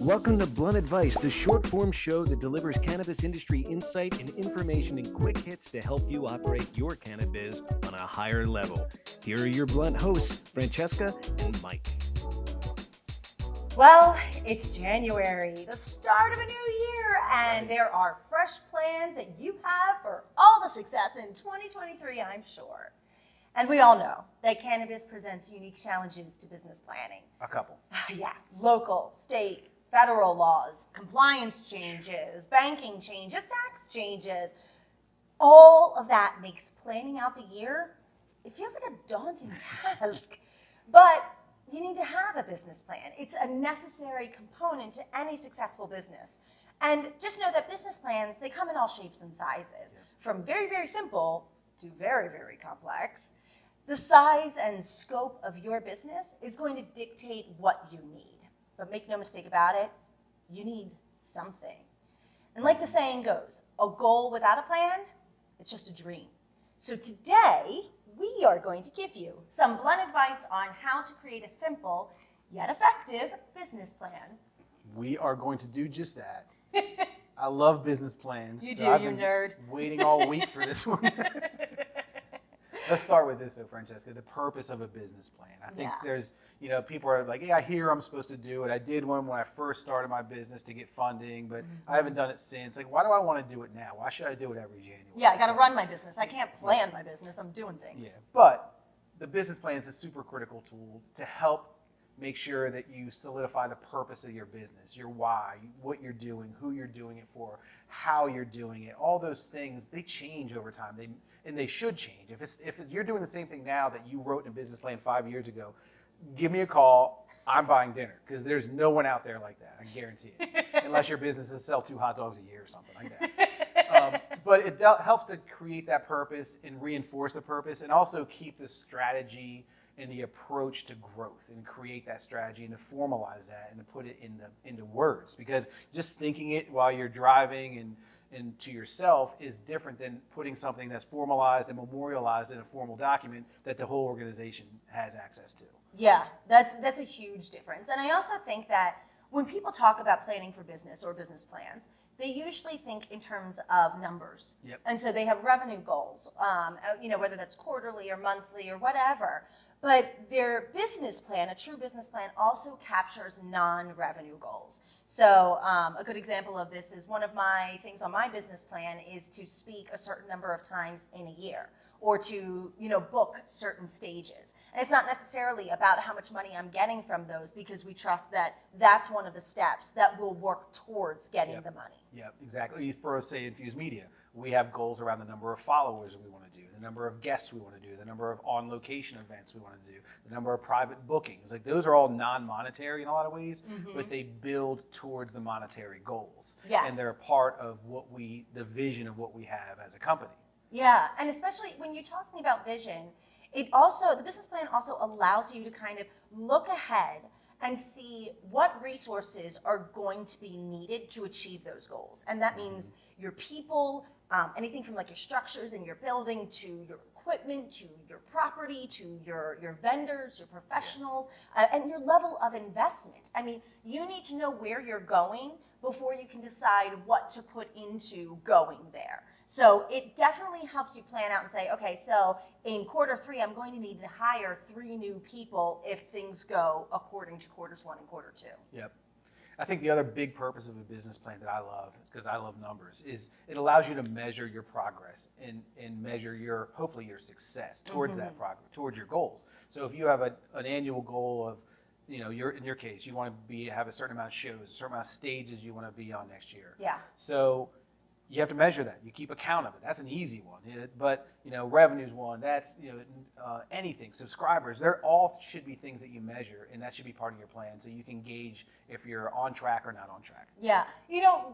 Welcome to Blunt Advice, the short form show that delivers cannabis industry insight and information in quick hits to help you operate your cannabis on a higher level. Here are your blunt hosts, Francesca and Mike. Well, it's January, the start of a new year, and there are fresh plans that you have for all the success in 2023, I'm sure. And we all know that cannabis presents unique challenges to business planning. A couple. Yeah, local, state, federal laws, compliance changes, banking changes, tax changes. All of that makes planning out the year, it feels like a daunting task. But you need to have a business plan. It's a necessary component to any successful business. And just know that business plans, they come in all shapes and sizes, from very, very simple to very, very complex. The size and scope of your business is going to dictate what you need. But make no mistake about it, you need something. And like the saying goes, a goal without a plan, it's just a dream. So today, we are going to give you some blunt advice on how to create a simple yet effective business plan. We are going to do just that. I love business plans. You so do, I've you been nerd. Waiting all week for this one. Let's start with this though, Francesca, the purpose of a business plan. I think there's, people are like, I hear I'm supposed to do it. I did one when I first started my business to get funding, but I haven't done it since. Like, why do I want to do it now? Why should I do it every January? Yeah, I got to run my business. I can't plan my business. I'm doing things. Yeah, but the business plan is a super critical tool to help make sure that you solidify the purpose of your business, your why, what you're doing, who you're doing it for, how you're doing it. All those things, they change over time. And they should change. If you're doing the same thing now that you wrote in a business plan 5 years ago, give me a call. I'm buying dinner because there's no one out there like that. I guarantee it. Unless your business is sell 2 hot dogs a year or something like that. But it helps to create that purpose and reinforce the purpose, and also keep the strategy and the approach to growth, and create that strategy and to formalize that and to put it into words. Because just thinking it while you're driving and to yourself is different than putting something that's formalized and memorialized in a formal document that the whole organization has access to. Yeah, that's a huge difference. And I also think that when people talk about planning for business or business plans, they usually think in terms of numbers. Yep. And so they have revenue goals, whether that's quarterly or monthly or whatever. But their business plan, a true business plan, also captures non-revenue goals. So a good example of this is one of my things on my business plan is to speak a certain number of times in a year, or to book certain stages. And it's not necessarily about how much money I'm getting from those, because we trust that that's one of the steps that will work towards getting the money. Yeah, exactly. For, say, Infused Media, we have goals around the number of followers we want to do, the number of guests we want to do, the number of on-location events we want to do, the number of private bookings. Like, those are all non-monetary in a lot of ways, but they build towards the monetary goals. Yes. And they're a part of the vision of what we have as a company. Yeah, and especially when you're talking about vision, the business plan also allows you to kind of look ahead and see what resources are going to be needed to achieve those goals. And that means your people, anything from like your structures in your building to your equipment, to your property, to your vendors, your professionals, and your level of investment. I mean, you need to know where you're going before you can decide what to put into going there. So it definitely helps you plan out and say, okay, so in Q3, I'm going to need to hire 3 new people if things go according to Q1 and Q2. Yep. I think the other big purpose of a business plan that I love, because I love numbers, is it allows you to measure your progress and measure hopefully your success towards that progress, towards your goals. So if you have an annual goal of, in your case, you want to have a certain amount of shows, a certain amount of stages you want to be on next year. Yeah. So you have to measure that. You keep account of it. That's an easy one. But revenue's one. That's anything. Subscribers. They're all should be things that you measure, and that should be part of your plan, so you can gauge if you're on track or not on track. Yeah.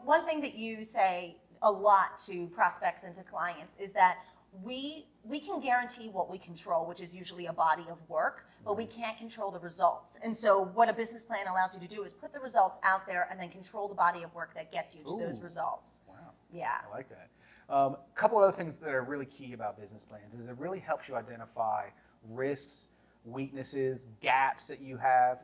One thing that you say a lot to prospects and to clients is that we can guarantee what we control, which is usually a body of work, but we can't control the results. And so what a business plan allows you to do is put the results out there and then control the body of work that gets you to those results. Wow. Yeah. I like that. A couple of other things that are really key about business plans is it really helps you identify risks, weaknesses, gaps that you have.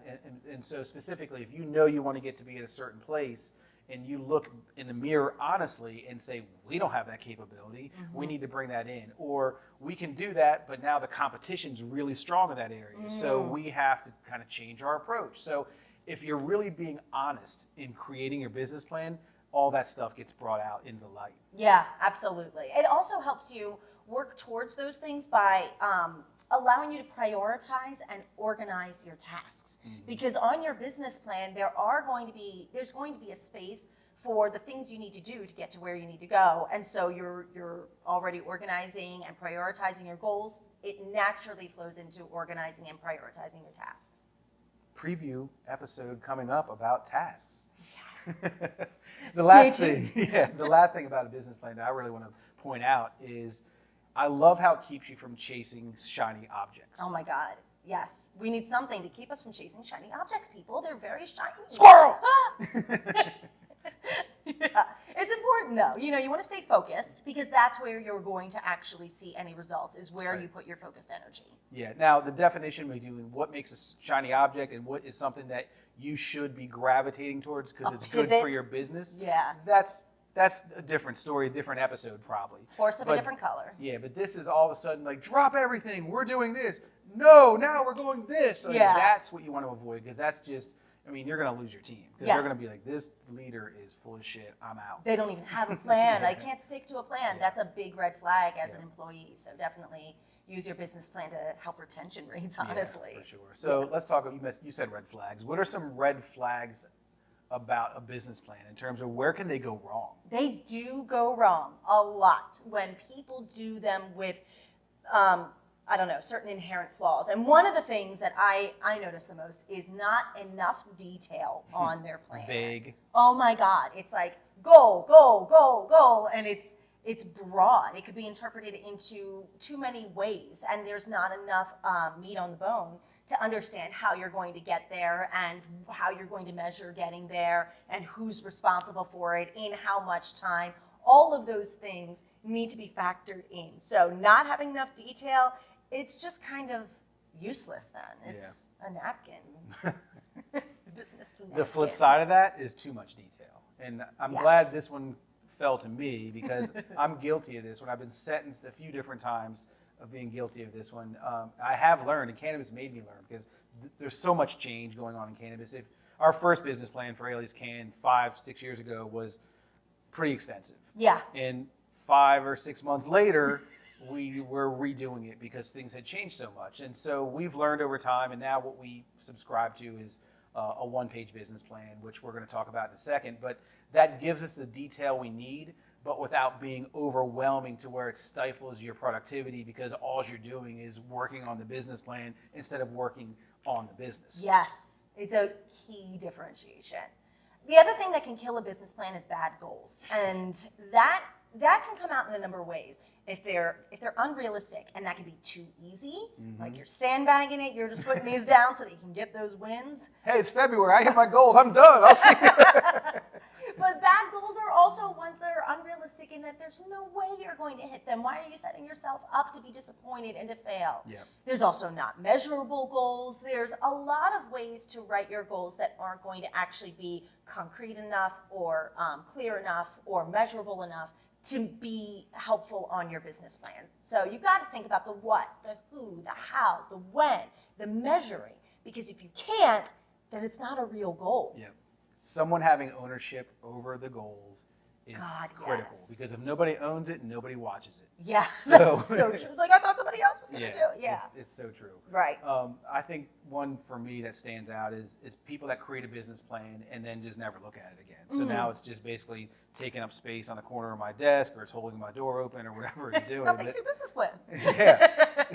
And so specifically, if you know you want to get to be at a certain place and you look in the mirror honestly and say, we don't have that capability, we need to bring that in. Or we can do that, but now the competition's really strong in that area. So we have to kind of change our approach. So if you're really being honest in creating your business plan, all that stuff gets brought out into the light. Yeah, absolutely. It also helps you work towards those things by allowing you to prioritize and organize your tasks. Because on your business plan, there's going to be a space for the things you need to do to get to where you need to go. And so you're already organizing and prioritizing your goals. It naturally flows into organizing and prioritizing your tasks. Preview episode coming up about tasks. The last thing about a business plan that I really want to point out is I love how it keeps you from chasing shiny objects. Oh my God, yes. We need something to keep us from chasing shiny objects, people. They're very shiny. Squirrel! Yeah. It's important though. You want to stay focused because that's where you're going to actually see any results, is where you put your focused energy. Yeah. Now, the definition we do and what makes a shiny object and what is something that you should be gravitating towards because it's good for your business. Yeah. That's a different story, a different episode probably. Horse of a different color. Yeah, but this is all of a sudden like, drop everything, we're doing this. No, now we're going this. Like, that's what you want to avoid because that's just, you're going to lose your team because they're going to be like, this leader is full of shit, I'm out. They don't even have a plan. I can't stick to a plan. That's a big red flag as an employee. So definitely use your business plan to help retention rates, honestly. Yeah, for sure. So let's talk, you said red flags. What are some red flags about a business plan in terms of where can they go wrong? They do go wrong a lot when people do them with, certain inherent flaws. And one of the things that I notice the most is not enough detail on their plan. Vague. Oh my God. It's like, goal, goal, goal, goal. And it's broad. It could be interpreted into too many ways. And there's not enough meat on the bone to understand how you're going to get there and how you're going to measure getting there and who's responsible for it, in how much time. All of those things need to be factored in. So not having enough detail, it's just kind of useless then. It's a napkin. Business napkin. The flip side of that is too much detail. And I'm glad this one fell to me because I'm guilty of this. When I've been sentenced a few different times of being guilty of this one, I have learned, and cannabis made me learn because there's so much change going on in cannabis. If our first business plan for Ailey's Can 5-6 years ago was pretty extensive. Yeah. And 5 or 6 months later, we were redoing it because things had changed so much. And so we've learned over time, and now what we subscribe to is a one-page business plan, which we're going to talk about in a second. But that gives us the detail we need, but without being overwhelming to where it stifles your productivity because all you're doing is working on the business plan instead of working on the business. Yes, it's a key differentiation. The other thing that can kill a business plan is bad goals. And that can come out in a number of ways. If they're unrealistic, and that can be too easy, like you're sandbagging it, you're just putting these down so that you can get those wins. Hey, it's February, I hit my goals, I'm done, I'll see you. But bad goals are also ones that are unrealistic in that there's no way you're going to hit them. Why are you setting yourself up to be disappointed and to fail? Yeah. There's also not measurable goals. There's a lot of ways to write your goals that aren't going to actually be concrete enough or clear enough or measurable enough to be helpful on your business plan. So you've got to think about the what, the who, the how, the when, the measuring. Because if you can't, then it's not a real goal. Yeah. Someone having ownership over the goals is critical. Yes. Because if nobody owns it, nobody watches it. Yeah, that's so true. It's like, I thought somebody else was going to do it. Yeah. It's so true. Right. I think one for me that stands out is people that create a business plan and then just never look at it again. So now it's just basically taking up space on the corner of my desk, or it's holding my door open, or whatever it's doing. That makes your business plan. Yeah.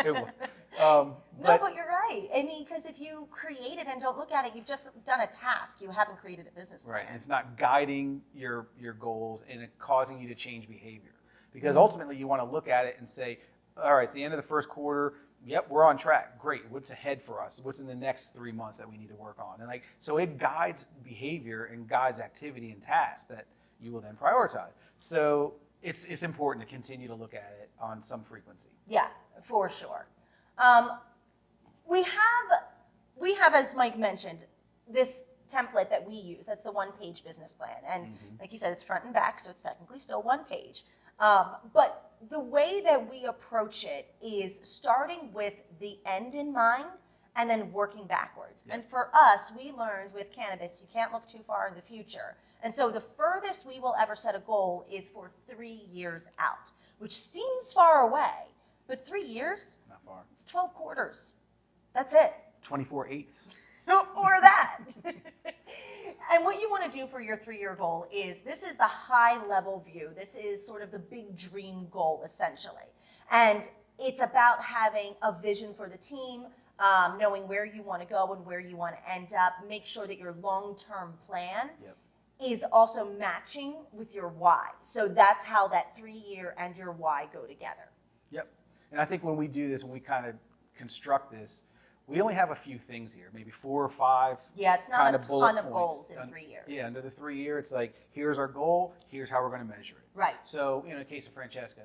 It will. But you're right. I mean, because if you create it and don't look at it, you've just done a task. You haven't created a business plan. Right. And it's not guiding your goals and it causing you to change behavior. Because ultimately you want to look at it and say, all right, it's the end of the first quarter. Yep, we're on track. Great. What's ahead for us? What's in the next 3 months that we need to work on? And so it guides behavior and guides activity and tasks that you will then prioritize. So it's important to continue to look at it on some frequency. Yeah, for sure. We have, as Mike mentioned, this template that we use. That's the one-page business plan. And like you said, it's front and back, so it's technically still one page. But the way that we approach it is starting with the end in mind and then working backwards. And for us, we learned with cannabis, you can't look too far in the future. And so the furthest we will ever set a goal is for 3 years out, which seems far away, but 3 years, Not far. it's 12 quarters. That's it. 24/8. Or that. And what you want to do for your 3-year goal is, this is the high level view. This is sort of the big dream goal, essentially. And it's about having a vision for the team, knowing where you want to go and where you want to end up. Make sure that your long-term plan is also matching with your why. So that's how that 3-year and your why go together. Yep. And I think when we do this, when we kind of construct this, we only have a few things here, maybe 4 or 5. Yeah, it's not kind a of bullet ton of points. goals in 3 years. Yeah, under the 3 year, it's like, here's our goal, here's how we're going to measure it. Right. So, in the case of Francesca,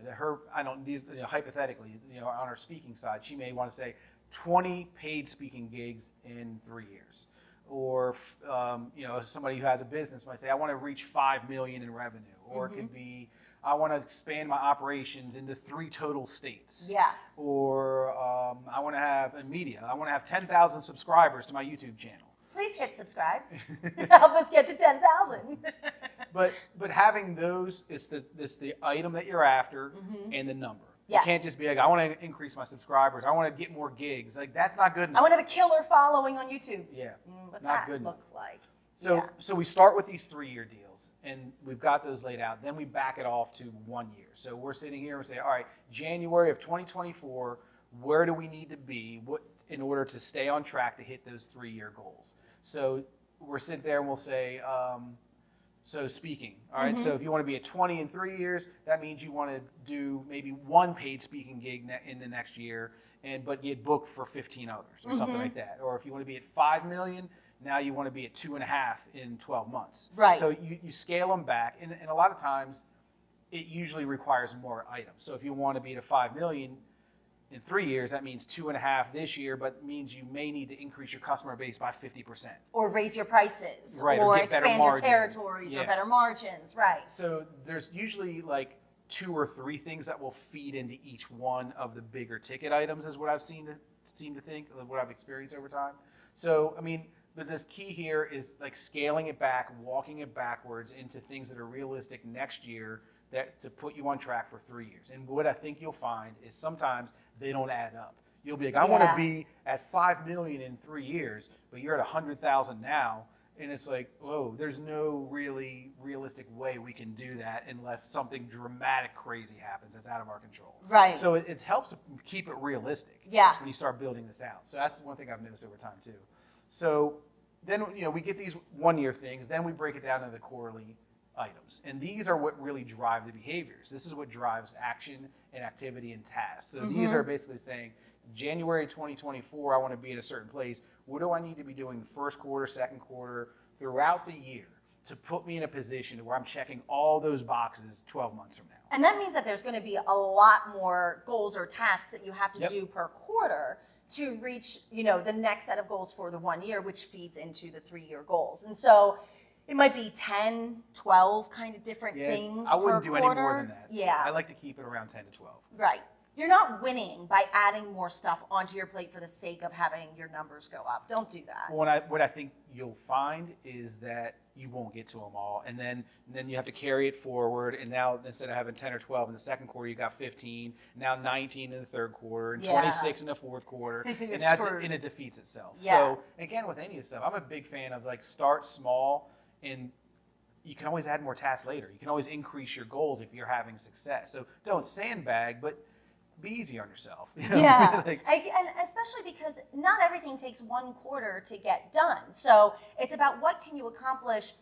hypothetically, on her speaking side, she may want to say 20 paid speaking gigs in 3 years. Or, somebody who has a business might say, I want to reach 5 million in revenue. Or it could be, I want to expand my operations into 3 total states. Yeah. Or I want to have a media. I want to have 10,000 subscribers to my YouTube channel. Please hit subscribe. Help us get to 10,000. But having those is the item that you're after and the number. Yes. You can't just be like, I want to increase my subscribers. I want to get more gigs. Like, that's not good enough. I want to have a killer following on YouTube. Yeah. What's not that good look enough. like? So we start with these 3-year deals, and we've got those laid out. Then we back it off to 1 year. So we're sitting here and say, all right, January of 2024, where do we need to be in order to stay on track to hit those 3-year goals? So we're sitting there and we'll say, so speaking, all right, so if you want to be at 20 in 3 years, that means you want to do maybe 1 paid speaking gig in the next year, but get booked for 15 others or something like that. Or if you want to be at 5 million, now you want to be at 2.5 in 12 months. Right. So you scale them back, and a lot of times it usually requires more items. So if you want to be at 5 million in 3 years, that means 2.5 this year, but means you may need to increase your customer base by 50%. Or raise your prices, Right, or get better expand your margin. territories, or Yeah. better margins, right? So there's usually like 2 or 3 things that will feed into each one of the bigger ticket items, is what I've seem to think, what I've experienced over time. So, I mean, but the key here is like scaling it back, walking it backwards into things that are realistic next year to put you on track for 3 years. And what I think you'll find is sometimes they don't add up. You'll be like, I want to be at 5 million in 3 years, but you're at 100,000 now. And it's like, whoa, there's no really realistic way we can do that unless something dramatic, crazy happens that's out of our control. Right. So it helps to keep it realistic when you start building this out. So that's one thing I've noticed over time too. So then, we get these 1-year things, then we break it down into the quarterly items. And these are what really drive the behaviors. This is what drives action and activity and tasks. So these are basically saying, January 2024, I want to be in a certain place. What do I need to be doing the first quarter, second quarter, throughout the year to put me in a position where I'm checking all those boxes 12 months from now? And that means that there's going to be a lot more goals or tasks that you have to do per quarter to reach, the next set of goals for the 1 year, which feeds into the 3-year goals. And so it might be 10, 12 kind of different things I wouldn't per do quarter. any more than that. Yeah. I like to keep it around 10 to 12. Right. You're not winning by adding more stuff onto your plate for the sake of having your numbers go up. Don't do that. Well, what I think you'll find is that you won't get to them all, and then you have to carry it forward. And now instead of having 10 or 12 in the second quarter, you got 15. Now 19 in the third quarter, and 26 in the fourth quarter, and it defeats itself. Yeah. So again, with any of this stuff, I'm a big fan of like start small, and you can always add more tasks later. You can always increase your goals if you're having success. So don't sandbag, but be easy on yourself. Yeah, and especially because not everything takes 1 quarter to get done. So it's about what can you accomplish,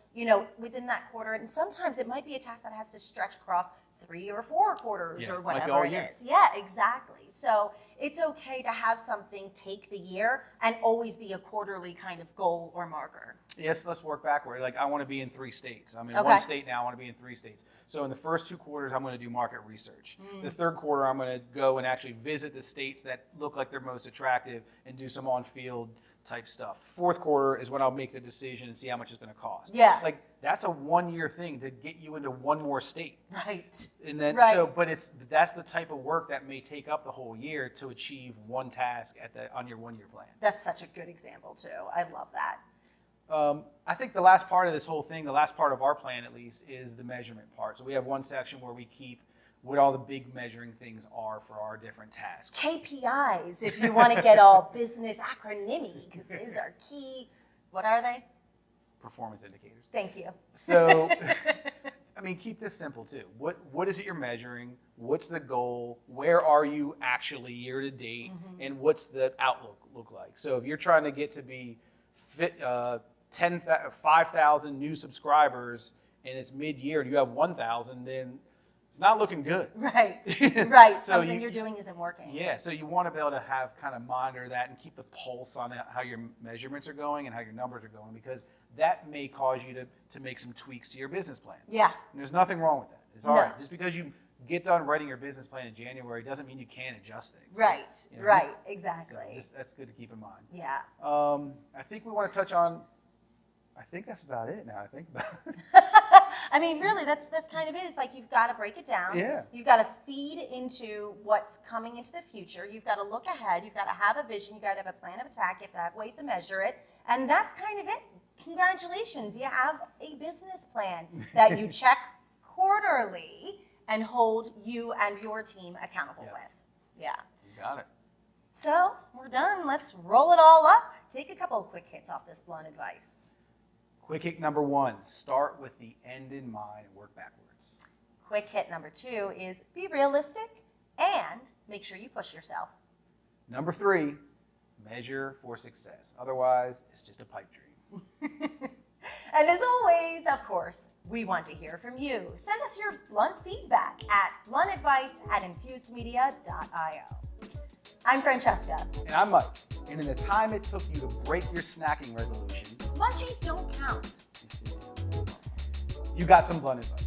within that quarter. And sometimes it might be a task that has to stretch across 3 or 4 quarters or whatever it is. Yeah, exactly. So it's okay to have something take the year and always be a quarterly kind of goal or marker. Yes, let's work backward. Like, I want to be in 3 states. I'm in Okay. 1 state now. I want to be in 3 states. So in the first 2 quarters, I'm going to do market research. The third quarter, I'm going to go and actually visit the states that look like they're most attractive and do some on-field type stuff. The fourth quarter is when I'll make the decision and see how much it's going to cost. Yeah. Like, that's a 1-year thing to get you into 1 more state. Right. And then, Right. but that's the type of work that may take up the whole year to achieve 1 task on your 1-year plan. That's such a good example too. I love that. I think the last part of this whole thing, the last part of our plan at least, is the measurement part. So we have one section where we keep what all the big measuring things are for our different tasks. KPIs, if you want to get all business acronymy, because those are key. What are they? Performance indicators. Thank you. So, I mean, keep this simple too. What is it you're measuring? What's the goal? Where are you actually year to date? And what's the outlook look like? So if you're trying to get to be 5,000 new subscribers and it's mid-year and you have 1,000, then it's not looking good. Right, right. So Something you're doing isn't working. Yeah, so you want to be able to have kind of monitor that and keep the pulse on how your measurements are going and how your numbers are going, because that may cause you to make some tweaks to your business plan. Yeah. And there's nothing wrong with that. It's all No. right. Just because you get done writing your business plan in January doesn't mean you can't adjust things. Right, You know? right, So exactly. that's good to keep in mind. Yeah. I think we want to touch on, I think that's about it now. I think about it. I mean, really, that's kind of it. It's like you've got to break it down. Yeah. You've got to feed into what's coming into the future. You've got to look ahead. You've got to have a vision. You've got to have a plan of attack. You have to have ways to measure it. And that's kind of it. Congratulations. You have a business plan that you check quarterly and hold you and your team accountable with. Yeah. You got it. So we're done. Let's roll it all up. Take a couple of quick hits off this blunt advice. Quick hit number 1, start with the end in mind and work backwards. Quick hit number 2 is be realistic and make sure you push yourself. Number 3, measure for success. Otherwise, it's just a pipe dream. And as always, of course, we want to hear from you. Send us your blunt feedback at bluntadvice@infusedmedia.io. I'm Francesca. And I'm Mike. And in the time it took you to break your snacking resolution, Munchies don't count. you got some blunt advice.